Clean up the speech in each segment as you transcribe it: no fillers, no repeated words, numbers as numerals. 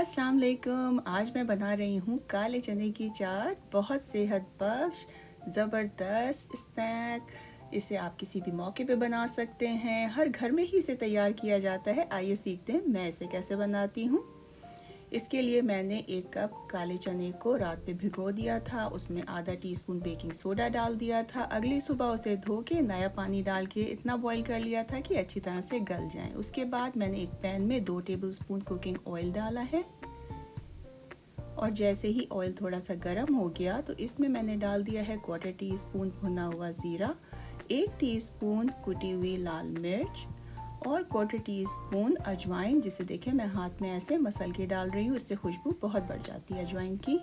अस्सलाम वालेकुम। आज मैं बना रही हूँ काले चने की चाट। बहुत सेहत बख्श ज़बरदस्त स्नैक। इसे आप किसी भी मौके पे बना सकते हैं, हर घर में ही इसे तैयार किया जाता है। आइए सीखते हैं मैं इसे कैसे बनाती हूँ। इसके लिए मैंने 1 कप काले चने को रात में भिगो दिया था, उसमें आधा टीस्पून बेकिंग सोडा डाल दिया था। अगली सुबह उसे धो के नया पानी डाल के इतना बॉईल कर लिया था कि अच्छी तरह से गल जाए। उसके बाद मैंने एक पैन में 2 टेबलस्पून कुकिंग ऑयल डाला है और जैसे ही ऑयल थोड़ा सा गर्म हो गया तो इसमें मैंने डाल दिया है 1/4 टीस्पून भुना हुआ ज़ीरा, 1 टीस्पून कुटी हुई लाल मिर्च और 1/4 टीस्पून अजवाइन, जिसे देखें मैं हाथ में ऐसे मसल के डाल रही हूँ, इससे खुशबू बहुत बढ़ जाती है अजवाइन की।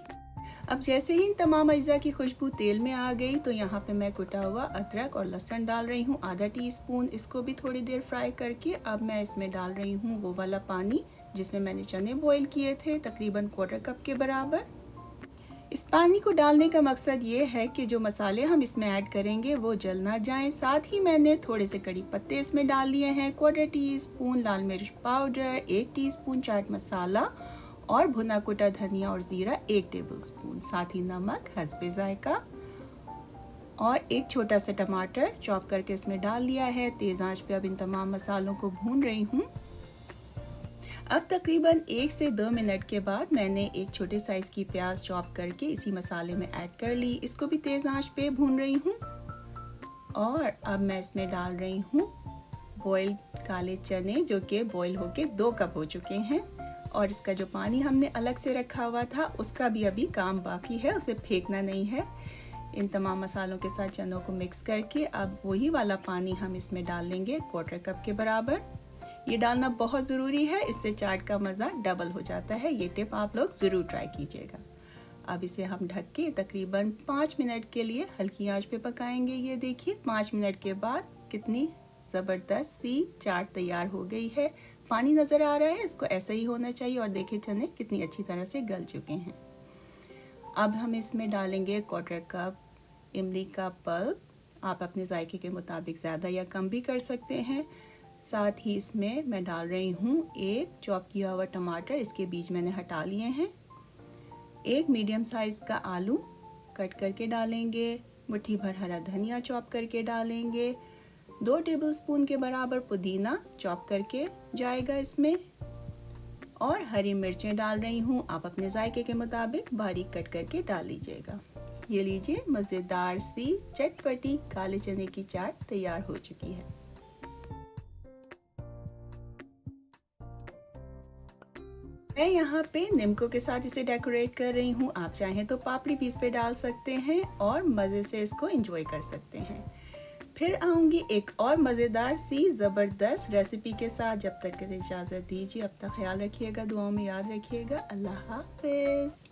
अब जैसे ही इन तमाम अज्जा की खुशबू तेल में आ गई तो यहाँ पे मैं कुटा हुआ अदरक और लहसुन डाल रही हूँ आधा टीस्पून। इसको भी थोड़ी देर फ्राई करके अब मैं इसमें डाल रही हूँ वो वाला पानी जिसमें मैंने चने बॉईल किए थे, तकरीबन 1/4 कप के बराबर। इस पानी को डालने का मकसद ये है कि जो मसाले हम इसमें ऐड करेंगे वो जल ना जाएं। साथ ही मैंने थोड़े से कड़ी पत्ते इसमें डाल लिए हैं, 1/4 टीस्पून लाल मिर्च पाउडर, 1 टीस्पून चाट मसाला और भुना कुटा धनिया और ज़ीरा 1 टेबलस्पून, साथ ही नमक हस्बे जायका और एक छोटा सा टमाटर चॉप करके इसमें डाल लिया है। तेज़ आंच पे अब इन तमाम मसालों को भून रही हूँ। अब तकरीबन 1 से 2 मिनट के बाद मैंने एक छोटे साइज़ की प्याज चॉप करके इसी मसाले में ऐड कर ली। इसको भी तेज़ आंच पे भून रही हूँ और अब मैं इसमें डाल रही हूँ बॉइल्ड काले चने जो कि बॉईल होके 2 कप हो चुके हैं और इसका जो पानी हमने अलग से रखा हुआ था उसका भी अभी काम बाकी है, उसे फेंकना नहीं है। इन तमाम मसालों के साथ चनों को मिक्स करके अब वही वाला पानी हम इसमें डाल लेंगे 1/4 कप के बराबर। ये डालना बहुत ज़रूरी है, इससे चाट का मज़ा डबल हो जाता है। ये टिप आप लोग ज़रूर ट्राई कीजिएगा। अब इसे हम ढक के तकरीबन 5 मिनट के लिए हल्की आंच पे पकाएंगे। ये देखिए 5 मिनट के बाद कितनी ज़बरदस्त सी चाट तैयार हो गई है। पानी नज़र आ रहा है, इसको ऐसा ही होना चाहिए और देखिए चने कितनी अच्छी तरह से गल चुके हैं। अब हम इसमें डालेंगे 1/4 कप इमली का पल्प। आप अपने जायके के मुताबिक ज़्यादा या कम भी कर सकते हैं। साथ ही इसमें मैं डाल रही हूँ 1 चॉप किया हुआ टमाटर, इसके बीज मैंने हटा लिए हैं। 1 मीडियम साइज़ का आलू कट करके डालेंगे। मुट्ठी भर हरा धनिया चॉप करके डालेंगे। 2 टेबलस्पून के बराबर पुदीना चॉप करके जाएगा इसमें और हरी मिर्चें डाल रही हूँ। आप अपने जायके के मुताबिक बारीक कट करके डाल लीजिएगा। ये लीजिए मज़ेदार सी चटपटी काले चने की चाट तैयार हो चुकी है। मैं यहाँ पे निम्को के साथ इसे डेकोरेट कर रही हूँ। आप चाहें तो पापड़ी पीस पे डाल सकते हैं और मज़े से इसको एंजॉय कर सकते हैं। फिर आऊँगी एक और मज़ेदार सी ज़बरदस्त रेसिपी के साथ। जब तक के लिए इजाज़त दीजिए, अब तक ख्याल रखिएगा, दुआओं में याद रखिएगा। अल्लाह हाफ़िज़।